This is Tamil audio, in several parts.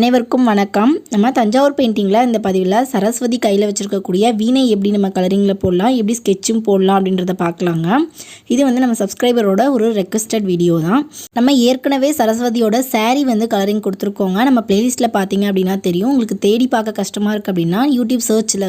அனைவருக்கும் வணக்கம். நம்ம தஞ்சாவூர் பெயிண்டிங்கில் இந்த பதிவில் சரஸ்வதி கையில் வச்சுருக்கக்கூடிய வீணை எப்படி நம்ம கலரிங்கில் போடலாம், எப்படி ஸ்கெட்சும் போடலாம் அப்படின்றத பார்க்கலாங்க. இது நம்ம சப்ஸ்கிரைபரோட ஒரு ரெக்வஸ்டட் வீடியோ தான். நம்ம ஏற்கனவே சரஸ்வதியோட சாரீ கலரிங் கொடுத்துருக்கோங்க. நம்ம பிளேலிஸ்ட்டில் பார்த்தீங்க அப்படின்னா தெரியும். உங்களுக்கு தேடி பார்க்க கஷ்டமாக இருக்குது அப்படின்னா யூடியூப் சர்ச்சில்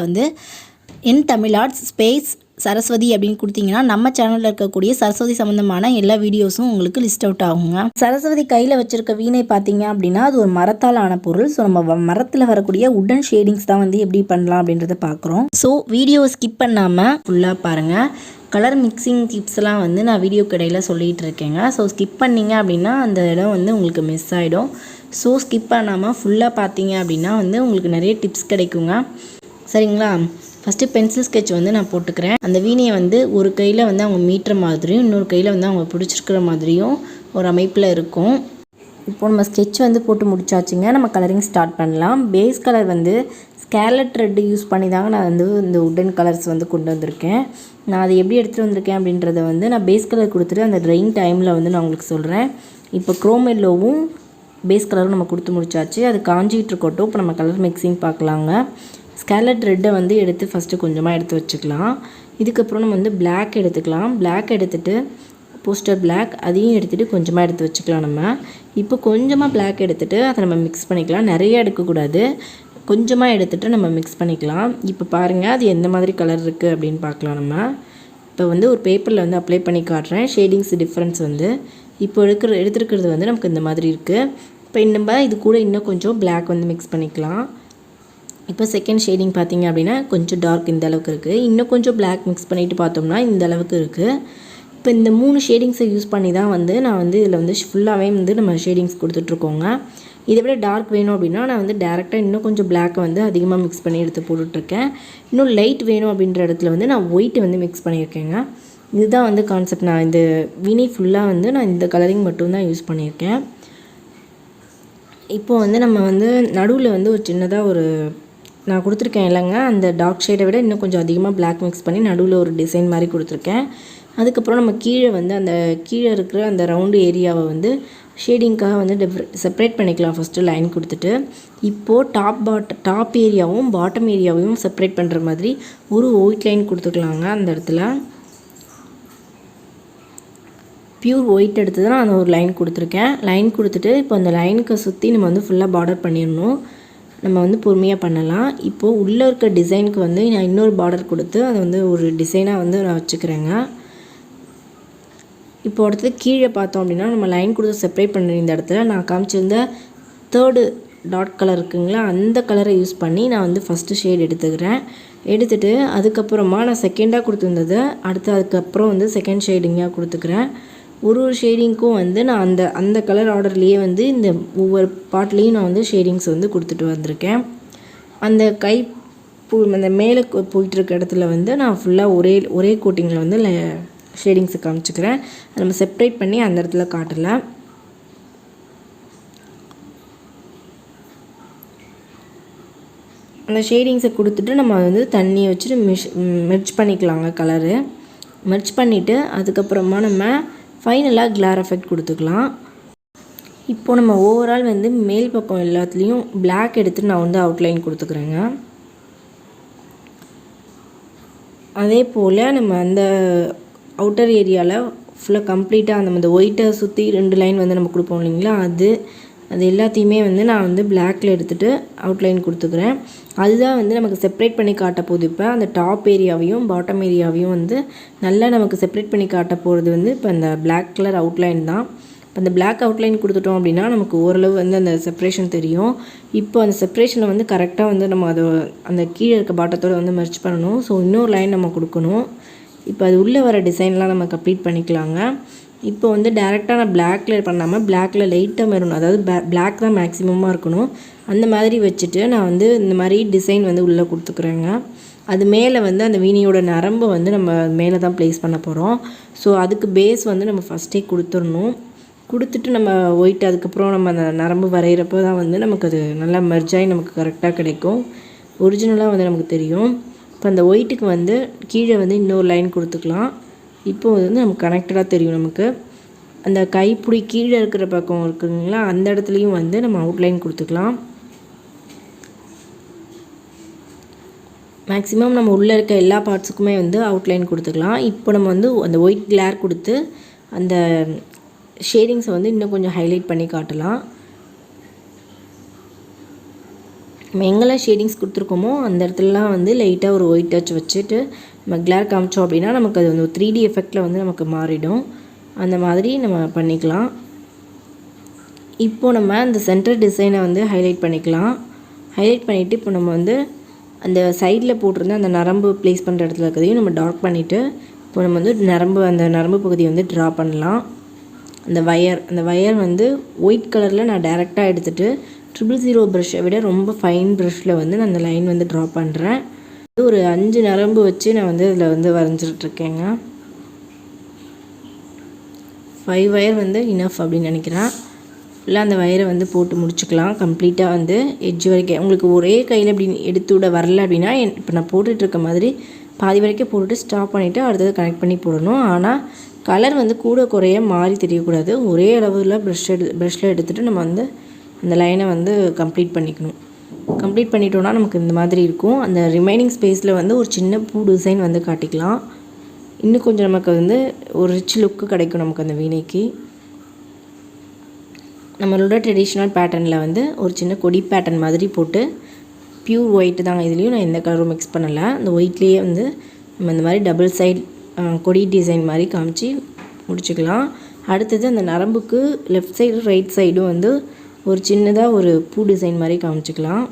Ntamil Arts ஸ்பேஸ் சரஸ்வதி அப்படின்னு கொடுத்தீங்கன்னா நம்ம சேனலில் இருக்கக்கூடிய சரஸ்வதி சம்மந்தமான எல்லா வீடியோஸும் உங்களுக்கு லிஸ்ட் அவுட் ஆகுங்க. சரஸ்வதி கையில் வச்சுருக்க வீணை பார்த்தீங்க அப்படின்னா அது ஒரு மரத்தால் ஆன பொருள். ஸோ நம்ம மரத்தில் வரக்கூடிய உடன் ஷேடிங்ஸ் தான் எப்படி பண்ணலாம் அப்படின்றத பார்க்குறோம். ஸோ வீடியோவை ஸ்கிப் பண்ணாமல் ஃபுல்லாக பாருங்கள். கலர் மிக்சிங் டிப்ஸ்லாம் நான் வீடியோ கடையில் சொல்லிகிட்டு இருக்கேங்க. ஸோ ஸ்கிப் பண்ணிங்க அப்படின்னா அந்த இடம் உங்களுக்கு மிஸ் ஆகிடும். ஸோ ஸ்கிப் பண்ணாமல் ஃபுல்லாக பார்த்தீங்க அப்படின்னா உங்களுக்கு நிறைய டிப்ஸ் கிடைக்குங்க. சரிங்களா? ஃபஸ்ட்டு பென்சில் ஸ்கெட்ச் நான் போட்டுக்கிறேன். அந்த வீணையை ஒரு கையில் அவங்க மீட்டுற மாதிரியும் இன்னொரு கையில் அவங்க பிடிச்சிருக்கிற மாதிரியும் ஒரு அமைப்பில் இருக்கும். இப்போ நம்ம ஸ்கெட்ச் போட்டு முடிச்சாச்சுங்க. நம்ம கலரிங் ஸ்டார்ட் பண்ணலாம். Base colour scarlet red use பண்ணி தாங்க நான் இந்த உட்டன் கலர்ஸ் கொண்டு வந்திருக்கேன். நான் அதை எப்படி எடுத்துகிட்டு வந்திருக்கேன் அப்படின்றத நான் பேஸ் கலர் கொடுத்துட்டு அந்த ட்ரையிங் டைமில் நான் உங்களுக்கு சொல்கிறேன். இப்போ க்ரோம் எல்லோவும் பேஸ் கலரும் நம்ம கொடுத்து முடிச்சாச்சு. அது காஞ்சிகிட்டு இருக்கட்டும். இப்போ நம்ம கலர் மிக்சிங் பார்க்கலாங்க. ஸ்கேலட் ரெட்டை எடுத்து ஃபஸ்ட்டு கொஞ்சமாக எடுத்து வச்சுக்கலாம். இதுக்கப்புறம் நம்ம பிளாக் எடுத்துக்கலாம். பிளாக் எடுத்துகிட்டு போஸ்டர் பிளாக் அதையும் எடுத்துகிட்டு கொஞ்சமாக எடுத்து வச்சுக்கலாம். நம்ம இப்போ கொஞ்சமாக பிளாக் எடுத்துகிட்டு அதை நம்ம மிக்ஸ் பண்ணிக்கலாம். நிறைய எடுக்கக்கூடாது, கொஞ்சமாக எடுத்துகிட்டு நம்ம மிக்ஸ் பண்ணிக்கலாம். இப்போ பாருங்கள் அது எந்த மாதிரி கலர் இருக்குது அப்படின்னு பார்க்கலாம். நம்ம இப்போ ஒரு பேப்பரில் அப்ளை பண்ணி காட்டுறேன். ஷேடிங்ஸ் டிஃப்ரென்ஸ் இப்போ எடுத்துருக்கிறது நமக்கு இந்த மாதிரி இருக்குது. இப்போ நம்ம இது கூட இன்னும் கொஞ்சம் பிளாக் மிக்ஸ் பண்ணிக்கலாம். இப்போ செகண்ட் ஷேடிங் பார்த்தீங்க அப்படின்னா கொஞ்சம் டார்க் இந்த அளவுக்கு இருக்குது. இன்னும் கொஞ்சம் பிளாக் மிக்ஸ் பண்ணிவிட்டு பார்த்தோம்னா இந்த அளவுக்கு இருக்குது. இப்போ இந்த 3 ஷேடிங்ஸை யூஸ் பண்ணி தான் நான் இதில் ஃபுல்லாகவே நம்ம ஷேடிங்ஸ் கொடுத்துட்ருக்கோங்க. இதை விட டார்க் வேணும் அப்படின்னா நான் டேரெக்டாக இன்னும் கொஞ்சம் பிளாக்கை அதிகமாக மிக்ஸ் பண்ணி எடுத்து போட்டுட்ருக்கேன். இன்னும் லைட் வேணும் அப்படின்ற இடத்துல நான் ஒயிட்டு மிக்ஸ் பண்ணியிருக்கேங்க. இதுதான் கான்செப்ட். நான் இந்த வீணை ஃபுல்லாக நான் இந்த கலரிங் மட்டும்தான் யூஸ் பண்ணியிருக்கேன். இப்போது நம்ம நடுவில் ஒரு சின்னதாக நான் கொடுத்துருக்கேன் இல்லைங்க, அந்த டார்க் ஷேடை விட இன்னும் கொஞ்சம் அதிகமாக பிளாக் மிக்ஸ் பண்ணி நடுவில் ஒரு டிசைன் மாதிரி கொடுத்துருக்கேன். அதுக்கப்புறம் நம்ம கீழே அந்த கீழே இருக்கிற அந்த ரவுண்டு ஏரியாவை ஷேடிங்காக செப்பரேட் பண்ணிக்கலாம். ஃபஸ்ட்டு லைன் கொடுத்துட்டு இப்போது டாப் ஏரியாவும் பாட்டம் ஏரியாவையும் செப்பரேட் பண்ணுற மாதிரி ஒரு ஒயிட் லைன் கொடுத்துக்கலாங்க. அந்த இடத்துல பியூர் ஒயிட் எடுத்து தான் நான் ஒரு லைன் கொடுத்துருக்கேன். லைன் கொடுத்துட்டு இப்போ அந்த லைனுக்கு சுற்றி நம்ம ஃபுல்லாக பார்டர் பண்ணிடணும். நம்ம பொறுமையாக பண்ணலாம். இப்போது உள்ளே இருக்க டிசைனுக்கு நான் இன்னொரு பார்டர் கொடுத்து அதை ஒரு டிசைனாக நான் வச்சுக்கிறேங்க. இப்போ அடுத்து கீழே பார்த்தோம் அப்படின்னா நம்ம லைன் கொடுத்து செப்பரேட் பண்ணுற இந்த இடத்துல நான் காமிச்சிருந்த தேர்டு டாட் கலர் இருக்குங்களா, அந்த கலரை யூஸ் பண்ணி நான் ஃபஸ்ட்டு ஷேட் எடுத்துக்கிறேன். எடுத்துகிட்டு அதுக்கப்புறமா நான் செகண்டாக கொடுத்துருந்ததை அதுக்கப்புறம் செகண்ட் ஷேடிங்காக கொடுத்துக்கிறேன். ஒரு ஷேடிங்க்கும் நான் அந்த கலர் ஆர்டர்லேயே இந்த ஒவ்வொரு பார்ட்லேயும் நான் ஷேடிங்ஸ் கொடுத்துட்டு வந்திருக்கேன். அந்த அந்த மேலே போயிட்டுருக்க இடத்துல நான் ஃபுல்லாக ஒரே கோட்டிங்கில் ஷேடிங்ஸை காமிச்சிக்கிறேன். நம்ம செப்பரேட் பண்ணி அந்த இடத்துல காட்டலை. அந்த ஷேடிங்ஸை கொடுத்துட்டு நம்ம தண்ணியை வச்சுட்டு மெர்ஜ் பண்ணிக்கலாங்க. கலரு மெர்ஜ் பண்ணிவிட்டு அதுக்கப்புறமா நம்ம ஃபைனலாக கிளார் எஃபெக்ட் கொடுத்துக்கலாம். இப்போது நம்ம ஓவரால் மேல் பக்கம் எல்லாத்துலேயும் பிளாக் எடுத்து நான் அவுட்லைன் கொடுத்துக்கிறேங்க. அதே போல் நம்ம அந்த அவுட்டர் ஏரியாவில் ஃபுல்லாக கம்ப்ளீட்டாக அந்த ஒயிட்டை சுற்றி 2 லைன் நம்ம கொடுப்போம் இல்லைங்களா, அது எல்லாத்தையுமே நான் பிளாக்கில் எடுத்துகிட்டு அவுட்லைன் கொடுத்துக்கிறேன். அதுதான் நமக்கு செப்பரேட் பண்ணி காட்ட போகுது. இப்போ அந்த டாப் ஏரியாவையும் பாட்டம் ஏரியாவையும் நல்லா நமக்கு செப்பரேட் பண்ணி காட்ட போகிறது இப்போ அந்த பிளாக் கலர் அவுட்லைன் தான். இப்போ அந்த பிளாக் அவுட்லைன் கொடுத்துட்டோம் அப்படின்னா நமக்கு ஓரளவு அந்த செப்பரேஷன் தெரியும். இப்போ அந்த செப்பரேஷனை கரெக்டாக நம்ம அதை அந்த கீழே இருக்க பாட்டத்தோடு மெர்ஜ் பண்ணணும். ஸோ இன்னொரு லைன் நம்ம கொடுக்கணும். இப்போ அது உள்ளே வர டிசைன்லாம் நம்ம கம்ப்ளீட் பண்ணிக்கலாங்க. இப்போ டேரெக்டாக நான் பிளாக்கில் பண்ணாமல் பிளாக்கில் லைட்டாக மெரூன், அதாவது பிளாக் தான் மேக்ஸிமமாக இருக்கணும், அந்த மாதிரி வச்சுட்டு நான் இந்த மாதிரி டிசைன் உள்ளே கொடுத்துக்குறேங்க. அது மேலே அந்த வீணையோட நரம்பு நம்ம மேலே தான் ப்ளேஸ் பண்ண போகிறோம். ஸோ அதுக்கு பேஸ் நம்ம ஃபஸ்ட்டே கொடுத்துடணும். கொடுத்துட்டு நம்ம ஒயிட் அதுக்கப்புறம் நம்ம அந்த நரம்பு வரைகிறப்போ தான் நமக்கு அது நல்லா மெர்ஜாகி நமக்கு கரெக்டாக கிடைக்கும். ஒரிஜினலாக நமக்கு தெரியும். இப்போ அந்த ஒயிட்டுக்கு கீழே இன்னொரு லைன் கொடுத்துக்கலாம். இப்போது நமக்கு கனெக்டடாக தெரியும். நமக்கு அந்த கைப்பிடி கீழே இருக்கிற பக்கம் இருக்குங்களா, அந்த இடத்துலையும் நம்ம அவுட்லைன் கொடுத்துக்கலாம். மேக்ஸிமம் நம்ம உள்ளே இருக்க எல்லா பார்ட்ஸுக்குமே வந்து அவுட்லைன் கொடுத்துக்கலாம். இப்போ நம்ம வந்து அந்த ஒயிட் கிளேர் கொடுத்து அந்த ஷேடிங்ஸை வந்து இன்னும் கொஞ்சம் ஹைலைட் பண்ணி காட்டலாம். நம்ம எங்கெல்லாம் ஷேடிங்ஸ் கொடுத்துருக்கோமோ அந்த இடத்துலலாம் வந்து லைட்டாக ஒரு ஒயிட் டச் வச்சுட்டு நம்ம கிளேர் காமிச்சோம் அப்படின்னா நமக்கு அது வந்து 3D எஃபெக்டில் வந்து நமக்கு மாறிடும். அந்த மாதிரி நம்ம பண்ணிக்கலாம். இப்போது நம்ம அந்த சென்டர் டிசைனை வந்து ஹைலைட் பண்ணிக்கலாம். ஹைலைட் பண்ணிவிட்டு இப்போ நம்ம வந்து அந்த சைடில் போட்டிருந்த அந்த நரம்பு ப்ளேஸ் பண்ணுற இடத்துல இருக்கிறதையும் நம்ம டார்க் பண்ணிவிட்டு இப்போ நம்ம வந்து அந்த நரம்பு பகுதியை வந்து ட்ரா பண்ணலாம். அந்த வயர் வந்து ஒயிட் கலரில் நான் டைரெக்டாக எடுத்துகிட்டு 000 ப்ரஷ்ஷை விட ரொம்ப ஃபைன் ப்ரஷ்ஷில் வந்து நான் அந்த லைன் வந்து ட்ரா பண்ணுறேன். ஒரு 5 நரம்பு வச்சு நான் வந்து இதில் வந்து வரைஞ்சிட்ருக்கேங்க. 5 வயர் வந்து இனஃப் அப்படின்னு நினைக்கிறேன். ஃபுல்லாக அந்த வயரை வந்து போட்டு முடிச்சுக்கலாம். கம்ப்ளீட்டாக வந்து எட்ஜ் வரைக்கும் உங்களுக்கு ஒரே கையில் இப்படி எடுத்து விட வரல அப்படின்னா இப்போ நான் போட்டுட்ருக்க மாதிரி பாதி வரைக்கும் போட்டுட்டு ஸ்டாப் பண்ணிவிட்டு அடுத்தது கனெக்ட் பண்ணி போடணும். ஆனால் கலர் வந்து கூட குறைய மாறி தெரியக்கூடாது. ஒரே அளவில் ப்ரஷ்ஷில் எடுத்துகிட்டு நம்ம வந்து அந்த லைனை வந்து கம்ப்ளீட் பண்ணிக்கணும். கம்ப்ளீட் பண்ணிட்டோன்னா நமக்கு இந்த மாதிரி இருக்கும். அந்த ரிமைனிங் ஸ்பேஸில் வந்து ஒரு சின்ன பூ டிசைன் வந்து காட்டிக்கலாம். இன்னும் கொஞ்சம் நமக்கு வந்து ஒரு ரிச் லுக்கு கிடைக்கும் நமக்கு அந்த வீணைக்கு. நம்மளோட ட்ரெடிஷ்னல் பேட்டர்னில் வந்து ஒரு சின்ன கொடி பேட்டர்ன் மாதிரி போட்டு பியூர் ஒயிட்டு தாங்க. இதுலேயும் நான் எந்த கலரும் மிக்ஸ் பண்ணலை. அந்த ஒயிட்லேயே வந்து நம்ம இந்த மாதிரி டபுள் சைட் கொடி டிசைன் மாதிரி காமிச்சு முடிச்சுக்கலாம். அடுத்தது அந்த நரம்புக்கு லெஃப்ட் சைடு ரைட் சைடும் வந்து ஒரு சின்னதாக ஒரு பூ டிசைன் மாதிரி காமிச்சிக்கலாம்.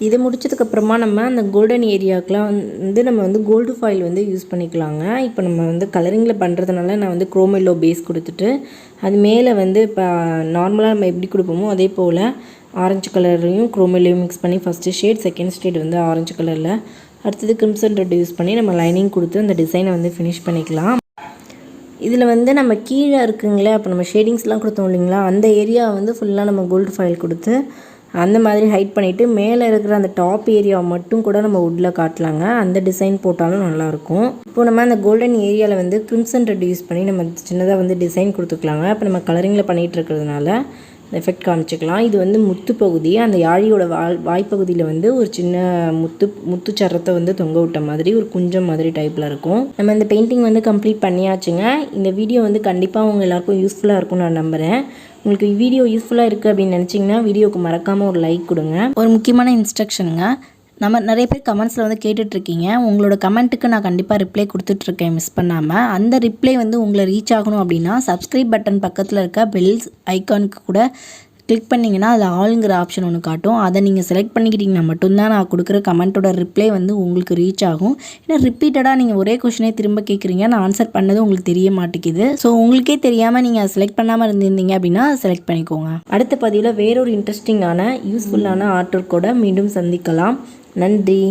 இதை முடிச்சதுக்கப்புறமா நம்ம அந்த கோல்டன் ஏரியாவுக்குலாம் வந்து நம்ம வந்து கோல்டு ஃபாயில் வந்து யூஸ் பண்ணிக்கலாங்க. இப்போ நம்ம வந்து கலரிங்கில் பண்ணுறதுனால நான் வந்து குரோமெல்லோ பேஸ் கொடுத்துட்டு அது மேலே வந்து இப்போ நார்மலாக நம்ம எப்படி கொடுப்போமோ அதே போல் ஆரஞ்சு கலரையும் குரோமெல்லோயும் மிக்ஸ் பண்ணி ஃபஸ்ட்டு ஷேட், செகண்ட் ஷேட் வந்து ஆரஞ்சு கலரில், அடுத்தது கிரிம்சன் ரெட் யூஸ் பண்ணி நம்ம லைனிங் கொடுத்து அந்த டிசைனை வந்து ஃபினிஷ் பண்ணிக்கலாம். இதில் வந்து நம்ம கீழே இருக்குங்களே அப்போ நம்ம ஷேடிங்ஸ்லாம் கொடுத்தோம் இல்லைங்களா, அந்த ஏரியா வந்து ஃபுல்லாக நம்ம கோல்டு ஃபாயில் கொடுத்து அந்த மாதிரி ஹைட் பண்ணிவிட்டு மேலே இருக்கிற அந்த டாப் ஏரியாவை மட்டும் கூட நம்ம வுட்டில் காட்டலாங்க. அந்த டிசைன் போட்டாலும் நல்லாயிருக்கும். இப்போ நம்ம அந்த கோல்டன் ஏரியாவில் வந்து கிரிம்சன் ரெட் யூஸ் பண்ணி நம்ம சின்னதாக வந்து டிசைன் கொடுத்துக்கலாங்க. இப்போ நம்ம கலரிங்கில் பண்ணிகிட்டு இருக்கிறதுனால எஃபெக்ட் காமிச்சிக்கலாம். இது வந்து முத்து பகுதி. அந்த யாழியோட வாய்ப்பகுதியில் வந்து ஒரு சின்ன முத்து சரத்தை வந்து தொங்க விட்ட மாதிரி ஒரு குஞ்சம் மாதிரி டைப்பில் இருக்கும். நம்ம இந்த பெயிண்டிங் வந்து கம்ப்ளீட் பண்ணியாச்சுங்க. இந்த வீடியோ வந்து கண்டிப்பாக உங்கள் எல்லாருக்கும் யூஸ்ஃபுல்லாக இருக்கும்னு நான் நம்புகிறேன். உங்களுக்கு வீடியோ யூஸ்ஃபுல்லாக இருக்குது அப்படின்னு நினச்சிங்கன்னா வீடியோவுக்கு மறக்காமல் ஒரு லைக் கொடுங்க. ஒரு முக்கியமான இன்ஸ்ட்ரக்ஷனுங்க, நம்ம நிறைய பேர் கமெண்ட்ஸில் வந்து கேட்டுட்ருக்கீங்க. உங்களோட கமெண்ட்டுக்கு நான் கண்டிப்பாக ரிப்ளை கொடுத்துட்ருக்கேன் மிஸ் பண்ணாமல். அந்த ரிப்ளை வந்து உங்களை ரீச் ஆகணும் அப்படின்னா சப்ஸ்கிரைப் பட்டன் பக்கத்தில் இருக்க பெல்ஸ் ஐக்கானுக்கு கூட கிளிக் பண்ணிங்கன்னா அதில் ஆளுங்கிற ஆப்ஷன் ஒன்று காட்டும். அதை நீங்கள் செலக்ட் பண்ணிக்கிட்டிங்கன்னா மட்டும்தான் நான் கொடுக்குற கமெண்ட்டோட ரிப்ளை வந்து உங்களுக்கு ரீச் ஆகும். ஏன்னா ரிப்பீட்டடாக நீங்கள் ஒரே கொஷினே திரும்ப கேட்குறீங்க, நான் ஆன்சர் பண்ணது உங்களுக்கு தெரிய மாட்டேங்குது. ஸோ உங்களுக்கே தெரியாமல் நீங்கள் அதை செலக்ட் பண்ணாமல் இருந்திருந்தீங்க அப்படின்னா செலக்ட் பண்ணிக்கோங்க. அடுத்த பதிவில் வேறொரு இன்ட்ரெஸ்டிங்கான யூஸ்ஃபுல்லான ஆர்ட் ஒர்க்கோட மீண்டும் சந்திக்கலாம். நன்றி.